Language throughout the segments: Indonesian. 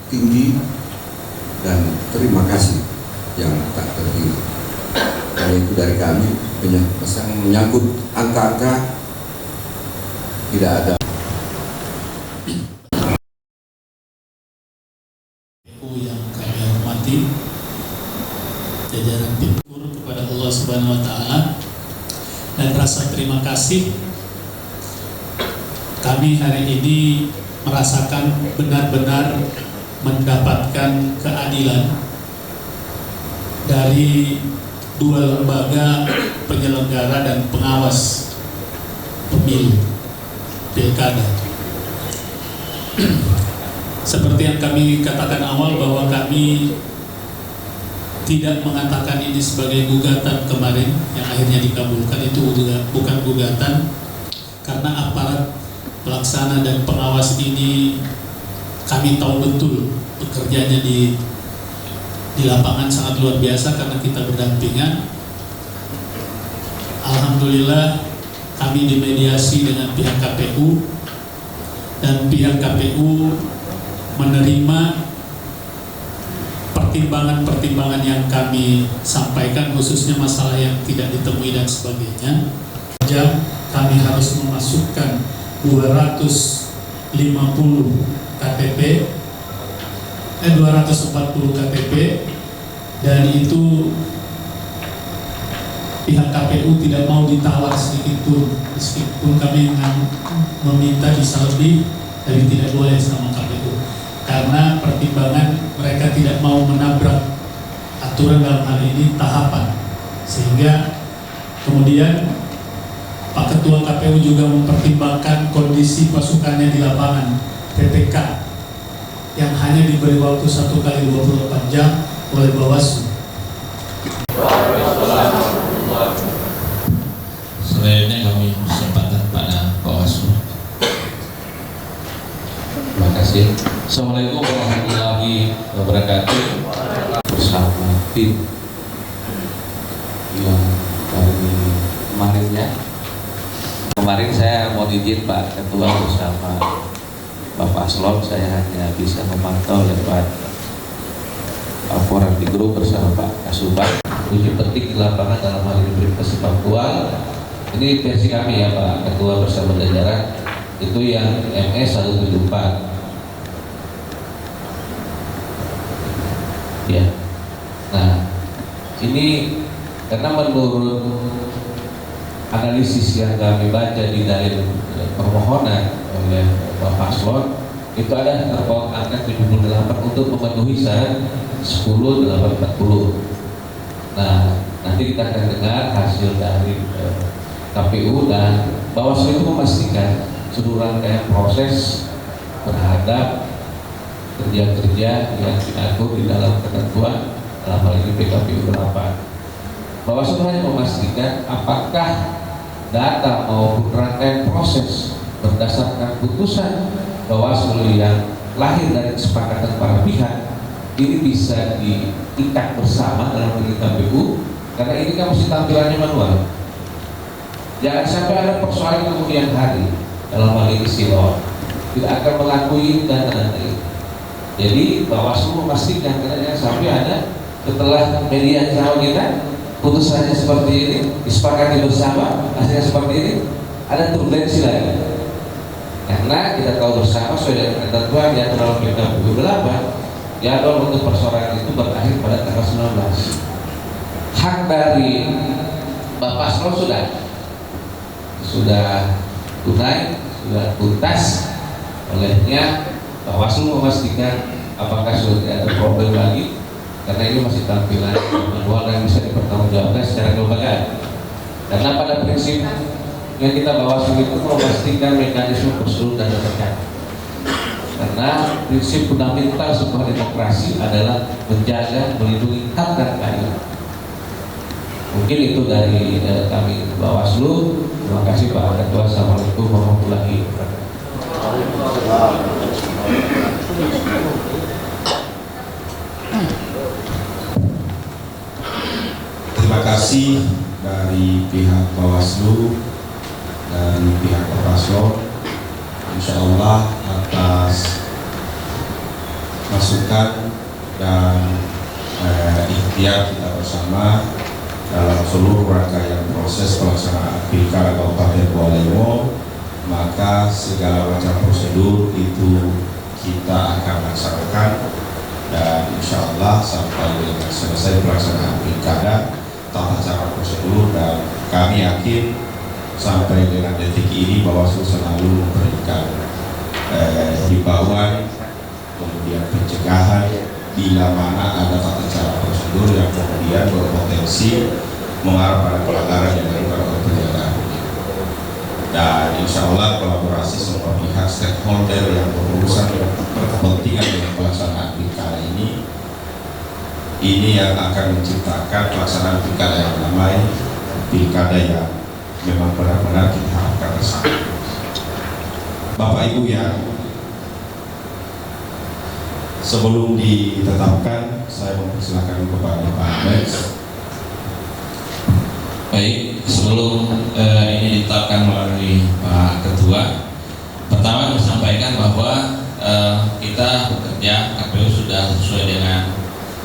tinggi dan terima kasih yang tak terhingga. Karena itu dari kami menyangkut angka-angka tidak ada. Yang kami hormati, jajaran tim kepada Allah Subhanahu Wa Taala, dan rasa terima kasih kami hari ini merasakan benar-benar mendapatkan keadilan dari dua lembaga penyelenggara dan pengawas pemilu pilkada. Seperti yang kami katakan awal bahwa kami tidak mengatakan ini sebagai gugatan kemarin yang akhirnya dikabulkan, itu bukan gugatan, karena aparat pelaksana dan pengawas ini kami tahu betul bekerjanya di lapangan sangat luar biasa karena kita berdampingan. Alhamdulillah kami dimediasi dengan pihak KPU dan pihak KPU menerima pertimbangan-pertimbangan yang kami sampaikan, khususnya masalah yang tidak ditemui dan sebagainya. Kami harus memasukkan 250 KTP, 240 KTP, dan itu pihak KPU tidak mau ditawar sedikit pun, meskipun kami meminta bisa lebih, tapi tidak boleh sama KPU karena pertimbangan mereka tidak mau menabrak aturan dalam hal ini tahapan, sehingga kemudian Pak Ketua KPU juga mempertimbangkan kondisi pasukannya di lapangan PPK yang hanya diberi waktu 1 kali 24 jam oleh Bawaslu. Selanjutnya kami kesempatan pada Bawaslu. Terima kasih. Assalamualaikum warahmatullahi wabarakatuh. Bersama tim yang dari kemarinnya. Kemarin saya mau izin Pak Ketua bersama Bapak Slon, saya hanya bisa memantau lewat laporan di grup bersama Pak Kasubag. Uji petik di lapangan dalam hal ini Berinvestasi Faktual. Ini versi kami ya Pak Ketua bersama jajaran, itu yang MS 174. Ya. Nah, ini karena menurut analisis yang kami baca di dalil permohonan oleh Bapak Slon, itu ada terpaut angka 78 untuk memenuhi syarat 10.840. Nah, nanti kita akan dengar hasil dari KPU dan Bawaslu itu memastikan seluruh rangkaian proses terhadap kerja-kerja yang diatur di dalam ketentuan dalam hal ini PKPU 8. Bawaslu hanya memastikan apakah data maupun rangkaian proses berdasarkan putusan Bawaslu yang lahir dari kesepakatan para pihak ini bisa diikat bersama dalam KPU, karena ini kan mesti tampilannya manual. Jangan sampai ada persoalan kemudian hari dalam hal ini silon tidak akan mengakui data-data ini. Jadi Bawaslu memastikan karena jangan sampai ada setelah media sama kita putusannya seperti ini, disepakati bersama, hasilnya seperti ini, ada turbulensi lagi. Karena kita tahu bersama sesuai dengan ketentuan yang dalam PKPU 8, jadwal untuk persoalan itu berakhir pada tanggal 19. Hak dari Bapak Slon sudah tunai, sudah tuntas. Olehnya Bawaslu memastikan apakah sudah ada problem lagi, karena ini masih tampilan manual dan bisa dipertanggungjawabkan secara kelembagaan. Karena pada prinsip yang kita Bawaslu itu memastikan mekanisme prosedur dan tercatat. Karena prinsip fundamental sebuah demokrasi adalah menjaga, melindungi hak dan keadilan. Mungkin itu dari kami Bawaslu. Terima kasih Pak Ketua. Assalamualaikum warahmatullahi wabarakatuh. Terima kasih dari pihak Bawaslu dan pihak Paslon, insya Allah atas masukan masukan dan ikhtiar kita bersama dalam seluruh rangkaian proses pelaksanaan Pilkada Kabupaten Bua, maka segala macam prosedur itu kita akan laksanakan, dan insya Allah sampai dengan selesai pelaksanaan Pilkada tata cara prosedur, dan kami yakin sampai dengan detik ini Bawaslu selalu memberikan himbauan, kemudian pencegahan bila mana ada tata cara prosedur yang kemudian berpotensi mengarah pada pelanggaran yang dilakukan oleh penyelenggara pemilu. Dan insya Allah kolaborasi semua pihak stakeholder yang berurusan dengan berkepentingan dengan pelaksanaan pilkada ini yang akan menciptakan pelaksanaan pilkada yang damai, pilkada yang memang benar-benar kita harapkan bersama. Bapak Ibu yang sebelum ditetapkan, saya mempersilakan kepada Pak Alex. Baik, sebelum ini ditetapkan melalui Pak Ketua, pertama kami sampaikan bahwa kita bekerja, KPU sudah sesuai dengan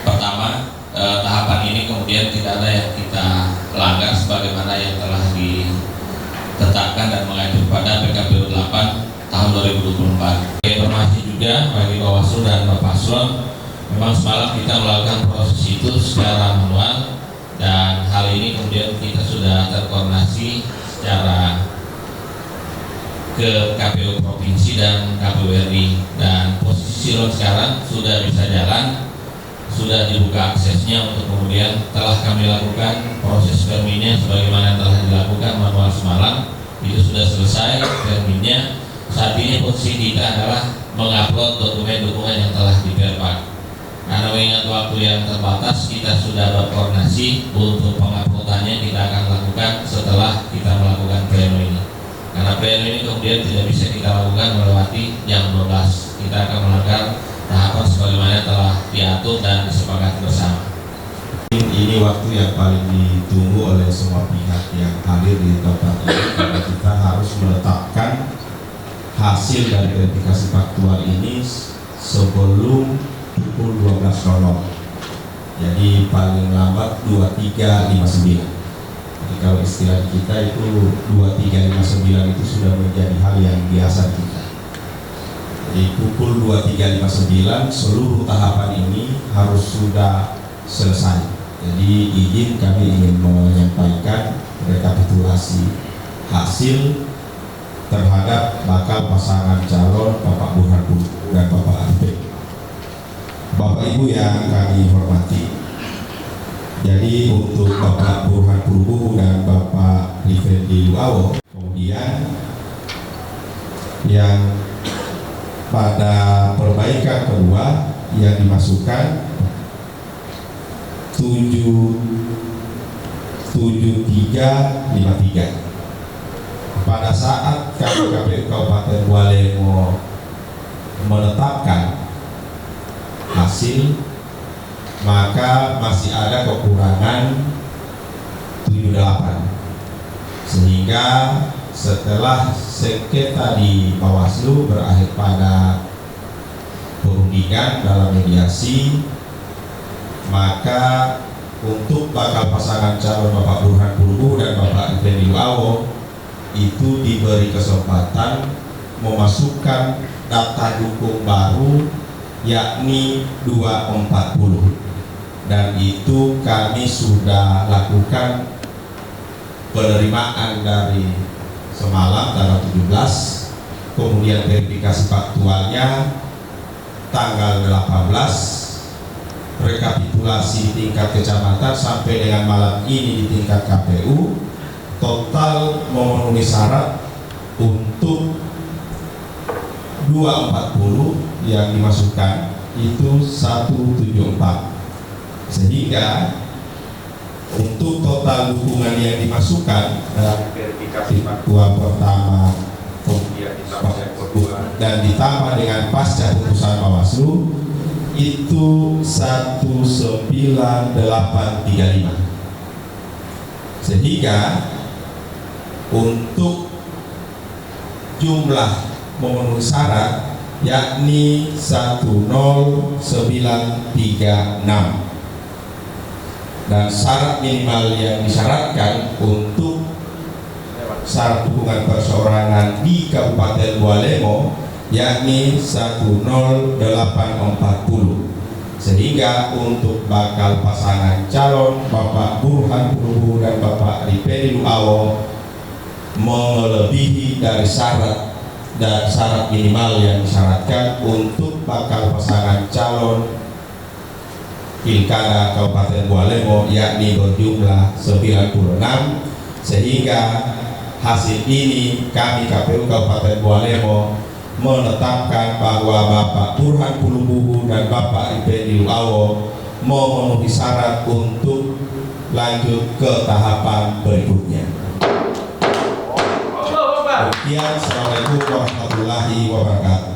pertama tahapan ini, kemudian tidak ada yang kita langgar sebagaimana yang telah ditetapkan dan mengacu pada PKPU 8 tahun 2024. Informasi juga bagi Bawaslu dan Bapak Paslon, memang semalam kita melakukan proses itu secara manual, dan hal ini kemudian kita sudah terkoordinasi secara ke KPU Provinsi dan KPU RI, dan posisi silon sekarang sudah bisa jalan, sudah dibuka aksesnya untuk kemudian telah kami lakukan proses verminya sebagaimana yang telah dilakukan manual semalam, itu sudah selesai verminya. Saat ini posisi kita adalah mengupload dokumen-dokumen yang telah diperpak. Karena mengingat waktu yang terbatas, kita sudah berkoordinasi untuk penguploadannya kita akan lakukan setelah kita melakukan pleno ini. Karena pleno ini kemudian tidak bisa kita lakukan melewati jam 12. Kita akan melakukan tahapan sebagaimana telah diatur dan disepakati bersama. Ini waktu yang paling ditunggu oleh semua pihak yang hadir di tempat ini, karena kita harus menetapkan hasil dari verifikasi faktual ini sebelum pukul 12.00. Jadi paling lambat 23.59. Jadi kalau istilah kita itu 23.59 itu sudah menjadi hal yang biasa kita. Jadi pukul 23.59 seluruh tahapan ini harus sudah selesai. Jadi izin kami ingin menyampaikan rekapitulasi hasil terhadap bakal pasangan calon Bapak Burhan Purbo dan Bapak Arifin. Bapak Ibu yang kami hormati, jadi untuk Bapak Burhan Purbo dan Bapak Effendi Luawo, kemudian yang pada perbaikan kedua yang dimasukkan 7353. Pada saat KPU Kabupaten Bua menetapkan hasil, maka masih ada kekurangan 78, sehingga setelah sengketa di Bawaslu berakhir pada perundingan dalam mediasi, maka untuk bakal pasangan calon Bapak Burhan Purbo dan Bapak Effendi Luawo itu diberi kesempatan memasukkan daftar dukung baru, yakni 240, dan itu kami sudah lakukan penerimaan dari semalam tanggal 17, kemudian verifikasi faktualnya tanggal 18, rekapitulasi tingkat kecamatan sampai dengan malam ini di tingkat KPU. Total memenuhi syarat untuk 240 yang dimasukkan itu 174, sehingga untuk total dukungan yang dimasukkan dalam verifikasi faktual pertama, kemudian ditambah yang kedua, dan ditambah dengan pasca putusan Bawaslu itu 19835, sehingga untuk jumlah memenuhi syarat yakni 10936. Dan syarat minimal yang disyaratkan untuk syarat dukungan perseorangan di Kabupaten Bualemo yakni 10840. Sehingga untuk bakal pasangan calon Bapak Burhan Puluhu dan Bapak Ripedi Luawo melebihi dari syarat minimal yang disyaratkan untuk bakal pasangan calon Pilkada Kabupaten Bualemo yakni berjumlah 96, sehingga hasil ini kami KPU Kabupaten Bualemo menetapkan bahwa Bapak Burhan Puluhu dan Bapak Ripedi Luawo memenuhi syarat untuk lanjut ke tahapan berikutnya. Demikian, Assalamualaikum warahmatullahi wabarakatuh.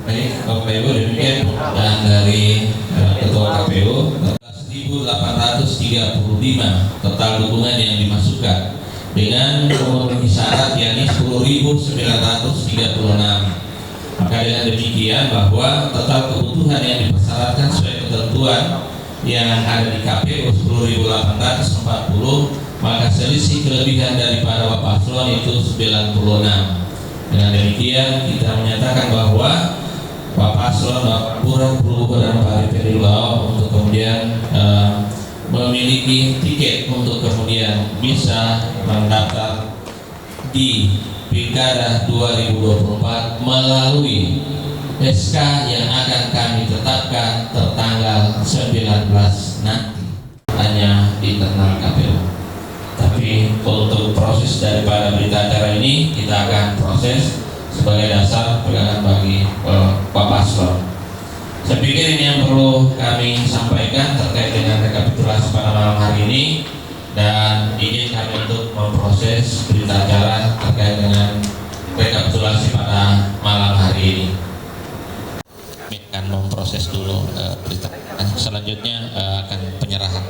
Baik, Bapak Ibu, demikian dan dari Ketua KPU 11.835 total dukungan yang dimasukkan dengan memenuhi syarat yakni 10.936. Maka dengan demikian bahwa total kebutuhan yang dipersyaratkan sesuai ketentuan yang ada di KPU 10.840, maka selisih kelebihan daripada Bapak Paslon itu 96. Dengan demikian kita menyatakan bahwa Bapak Paslon, Bapak Burhan Puluhu dan Bapak Ripedi Luawo untuk kemudian memiliki tiket untuk kemudian bisa mendaftar di Pilkada 2024 melalui SK yang akan kami tetapkan tertanggal 19 nanti hanya di internal KPU. Tapi untuk proses daripada berita acara ini kita akan proses sebagai dasar pegangan bagi Pak Paslon. Saya pikir ini yang perlu kami sampaikan terkait dengan rekapitulasi pada malam hari ini, dan izin kami untuk memproses berita acara terkait dengan rekapitulasi pada malam hari ini. Kami akan memproses dulu berita. Selanjutnya akan penyerahan.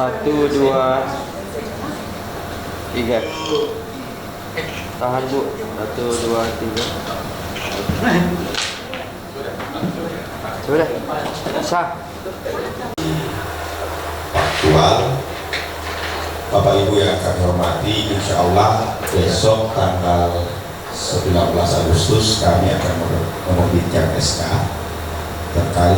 Satu, dua, tiga. Tahan Bu. 1, 2, 3. Sudah. Sah. Faktual, Bapak Ibu yang kami hormati, insya Allah besok tanggal 19 Agustus kami akan menerbitkan SK terkait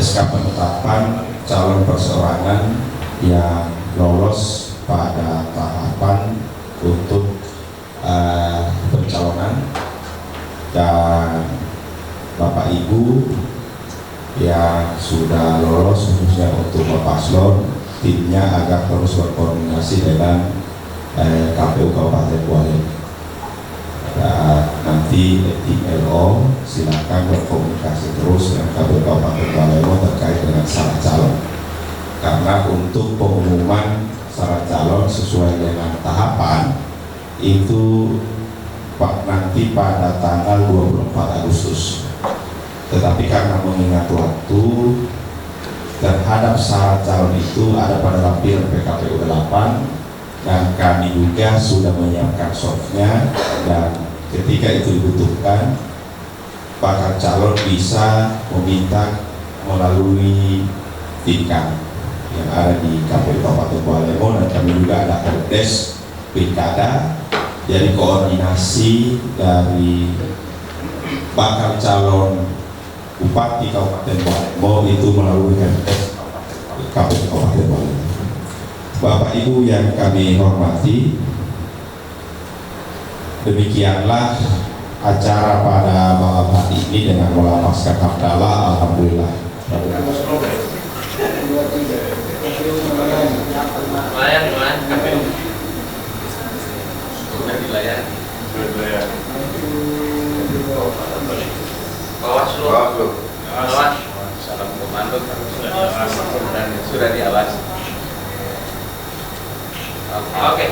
SK penetapan calon perseorangan yang lolos pada tahapan untuk pencalonan, dan Bapak Ibu yang sudah lolos khususnya untuk Bapak paslon, timnya agar terus berkoordinasi dengan KPU Kabupaten Kuala. Nanti tim LO silakan berkomunikasi terus dengan KPU Kabupaten Kuala terkait dengan syarat calon, karena untuk pengumuman syarat calon sesuai dengan tahapan itu nanti pada tanggal 24 Agustus. Tetapi karena mengingat waktu terhadap syarat calon itu ada pada lampiran PKPU 8, dan kami juga sudah menyiapkan softnya, dan ketika itu dibutuhkan bakal calon bisa meminta melalui tingkat yang ada di KPU Kabupaten Kuala, dan kami juga ada helpdesk pilkada. Jadi koordinasi dari bakal calon Bupati Kabupaten Kuala itu melalui helpdesk KPU Kabupaten Kuala. Bapak Ibu yang kami hormati, demikianlah acara pada malam hari ini dengan melapaskan hamdalah. Alhamdulillah. Lumayan KPU sudah dilayani. Bawaslu. Salam komando sudah diawasi. Oke.